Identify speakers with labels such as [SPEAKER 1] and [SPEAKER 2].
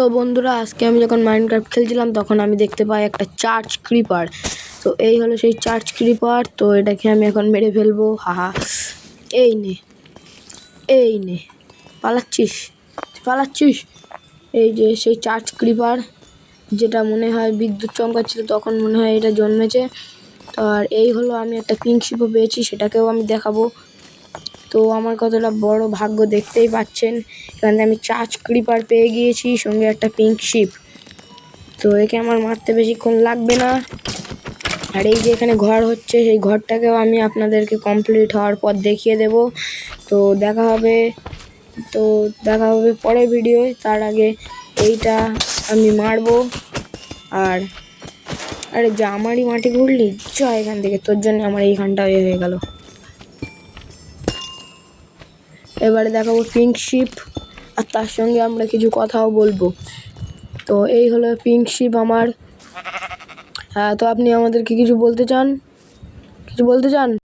[SPEAKER 1] তো বন্ধুরা, আজকে আমি যখন মাইনক্রাফট খেলছিলাম তখন আমি দেখতে পাই একটা চার্চ ক্রিপার। তো এই হলো সেই চার্চ ক্রিপার। তো এটাকে আমি এখন মেরে ফেলবো। হাহা, এই নে এই নে, পালাচ্ছিস। এই যে সেই চার্চ ক্রিপার, যেটা মনে হয় বিদ্যুৎ চমকাচ্ছিল, তখন মনে হয় এটা জন্মেছে। তো আর এই হলো, আমি একটা পিঙ্ক শিপও পেয়েছি, সেটাকেও আমি দেখাবো। তো আমার কতটা বড় ভাগ্য দেখতেই পাচ্ছেন, এখানে আমি চার্চ ক্রিপার পেয়ে গিয়েছি, সঙ্গে একটা পিঙ্ক শিপ। তো একে আমার মারতে বেশিক্ষণ লাগবে না। আর এই যে এখানে ঘর হচ্ছে, সেই ঘরটাকেও আমি আপনাদেরকে কমপ্লিট হওয়ার পর দেখিয়ে দেব। তো দেখা হবে পরের ভিডিওয়। তার আগে এইটা আমি মারবো। আর আরে যা, আমারই মাটি ঘুরলি, চ এখান থেকে, তোর জন্য আমার এইখানটা হয়ে গেল। এবারে দেখাবো পিঙ্ক শিপ, আর তার সঙ্গে আমরা কিছু কথাও বলবো। তো এই হলো পিঙ্ক শিপ আমার। হ্যাঁ, তো আপনি আমাদেরকে কিছু বলতে চান?